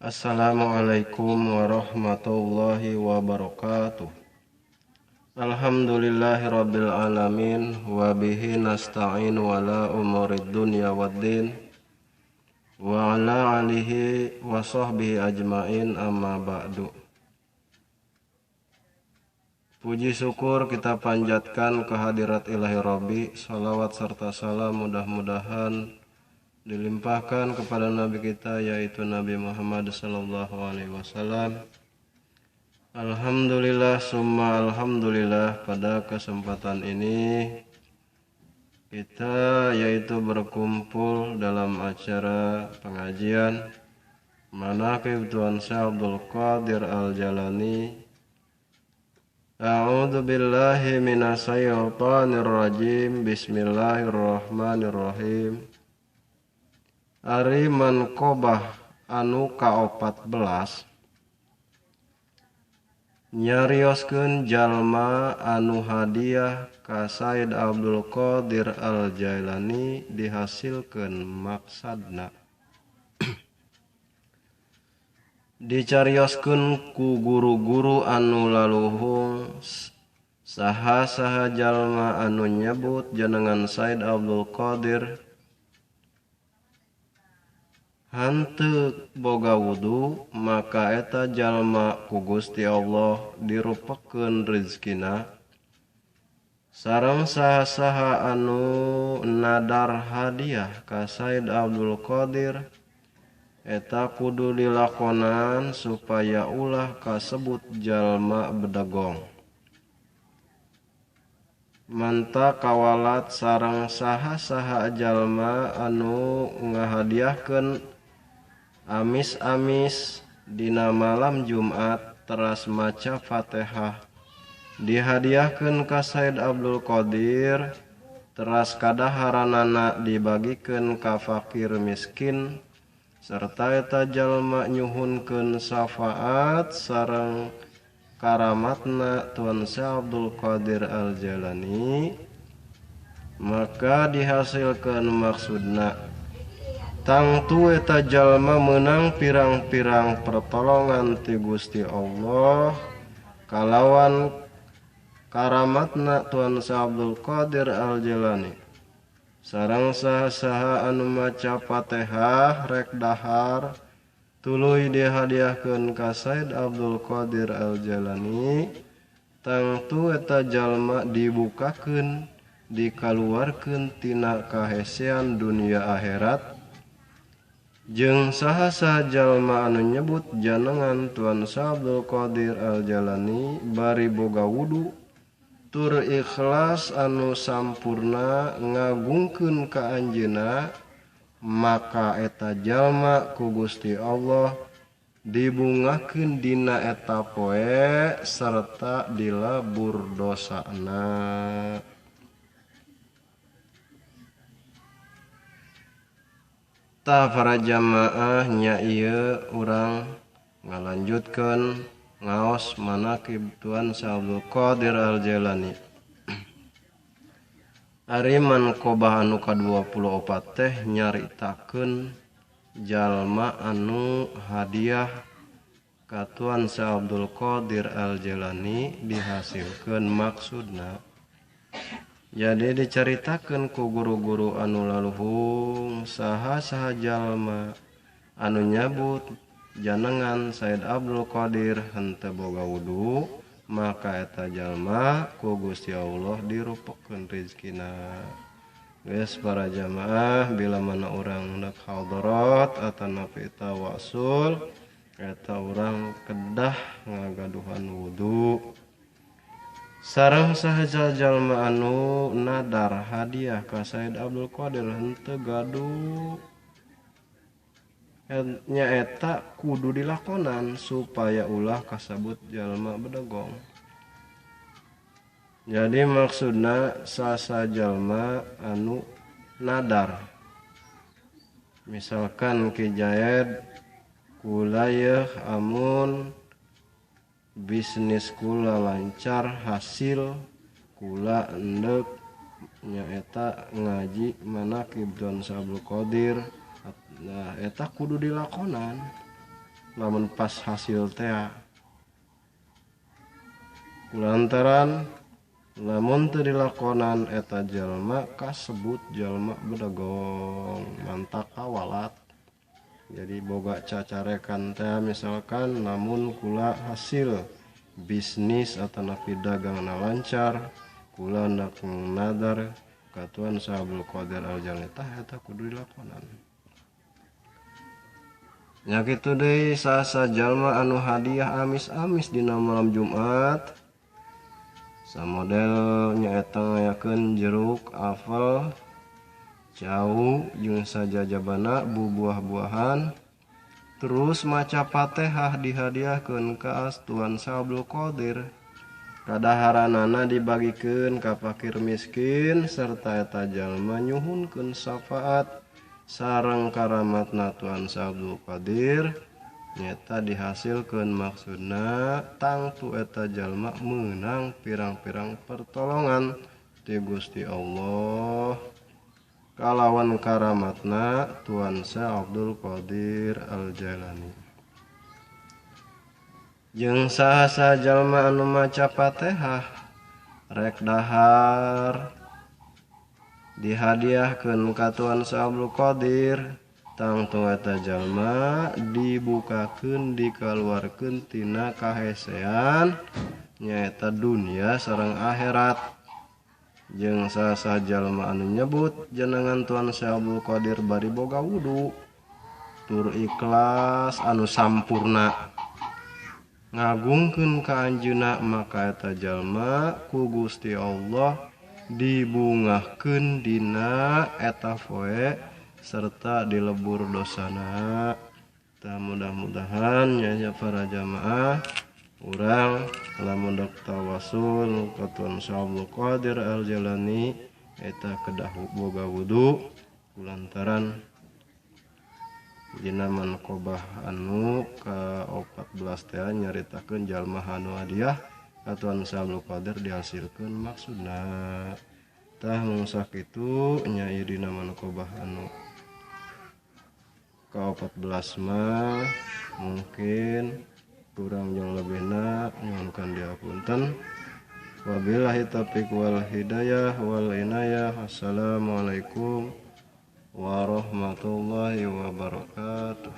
Assalamualaikum warahmatullahi wabarakatuh. Alhamdulillahirabbil alamin wa bihi nasta'in wala umurid dunya waddin wa ala alihi wa sahbihi ajmain amma ba'du. Puji syukur kita panjatkan kehadirat Ilahi Rabbi. Salawat serta salam mudah-mudahan dilimpahkan kepada Nabi kita yaitu Nabi Muhammad sallallahu alaihi wasallam. Alhamdulillah summa alhamdulillah, pada kesempatan ini kita yaitu berkumpul dalam acara pengajian Manaqib Tuan Syekh Abdul Qadir Al-Jalani. A'udzu billahi minasyaitonir rajim. Bismillahirrahmanirrahim. Ari Manqobah anu ka-14 nyarioskeun jalma anu hadiah ka Said Abdul Qadir Al-Jailani dihasilkeun maksadna. Dicarioskeun ku guru-guru anu laluhung saha-saha jalma anu nyebut jenengan Said Abdul Qadir hanteu boga wudu, maka eta jalma ku Gusti Allah dirupakeun rezekina. Sareng saha-saha anu nadar hadiah ka Said Abdul Qadir eta kudu dilakonan supaya ulah kasebut jalma bedagong. Manta kawalat sareng saha-saha jalma anu ngahadiahkeun amis-amis dina malam Jumat teras maca Fatihah dihadiahkeun ka Said Abdul Qadir, teras kadaharanana dibagikeun ka fakir miskin, serta eta jalma nyuhunkeun syafaat sareng karamatna Tuan Syekh Abdul Qadir Al-Jalani, maka dihasilkeun maksudna tangtu eta jalma meunang pirang-pirang pertolongan ti Gusti Allah kalawan karamatna Tuan Syekh Abdul Qadir Al-Jalani. Sareng saha-saha anu maca Fatihah rek dahar tuluy dihadiahkeun ka Said Abdul Qadir Al-Jalani, tangtu eta jalma dibukakeun dikaluarkeun tina kahesean dunia akhirat. Jeung saha-saha jalma anu nyebut jenengan Tuan Syekh Abdul Qadir Al-Jalani bari boga wudu tur ikhlas anu sampurna ngagungkeun ka anjeunna, maka eta jalma ku Gusti Allah dibungakeun dina eta poe serta dilabur dosana. Tah para jamaah nya ieu urang ngalanjutkeun ngaos manaqib Tuan Syekh Abdul Qadir Al-Jalani. Ari Manqobah anu ka-24 teh nyaritakeun jalma anu hadiah ka Tuan Syekh Abdul Qadir Al-Jalani dihasilkeun maksudna. Jadi dicaritakeun ku guru-guru anu laluhung saha-saha jalma anu nyabut jenengan Said Abdul Qadir henteu boga wudu, maka eta jalma ku Gusti Allah dirupakeun rezekina. Geus para jamaah, bila mana urang hendak hadarat atanapi tawasul eta urang kedah ngagaduhan wudu. Sareng saha jalma anu nadar hadiah ka Said Abdul Qadir henteu gaduh, nya eta kudu dilakonan supaya ulah kasebut jalma bedegong. Jadi maksudna sasa jalma anu nadar, misalkan Ki Jaed kulayeuh amun bisnis kula lancar hasil kula endek nyaeta ngaji manaqib Tuan Syekh Abdul Qadir. Nah eta kudu dilakonan lamun pas hasil teh kulantaran lamun teu dilakonan eta jalma kasebut jalma bedegong mantak kawalat. Jadi boga cacarekan teh misalkan namun kula hasil bisnis atau napi dagang lancar kula hendak nadar ka Tuhan Saha Abdul Qadir Al-Jalani tah eta kudu dilakonan. Nya kitu deui sasa jalma anu hadiah amis-amis dina malam Jumat samodel nyaeta ngayakeun jeruk, apel, cau jeung sajajabana buah-buahan terus maca Fatihah dihadiahkeun ka Tuhan Saha Abdul Qadir. Kadaharanana dibagikeun ka fakir miskin serta eta jalma nyuhunkeun syafaat sareng karamatna Tuhan Saha Abdul Qadir nyata dihasilkeun maksudna tangtu eta jalma meunang pirang-pirang pertolongan ti Gusti Allah kalawan karamatna Tuhan Saha Abdul Qadir Al-Jalani. Jeung saha jalma anu maca Fatihah rek dahar dihadiahkeun ka Tuhan Saha Abdul Qadir tangtu eta jalma dibukakeun dikaluarkeun tina kahesean nyaeta dunia sareng akhirat. Jeung saha jalma anu nyebut jenengan Tuhan Saha Abdul Qadir bari boga wudu tur ikhlas anu sampurna ngagungkeun ka anjeunna maka eta jalma ku Gusti Allah dibungahkeun dina eta poe serta dilebur dosana. Tah mudah-mudahan nya para jamaah urang lamun dak tawasul ka Tuhan Saha Abdul Qadir Al-Jalani eta kedah boga wudu kulantaran dina manqobah anu ka-14 teh nyaritakeun jalma anu hadiah ka Tuhan Saha Abdul Qadir dihasilkeun maksudna. Tah mung sakitu nya ieu dina manqobah anu ka-14 mah mungkin kurang jeung lebihna nyuhunkeun dihapunten. Wabillahi taufiq wal hidayah wal inayah. Assalamualaikum warahmatullahi wabarakatuh.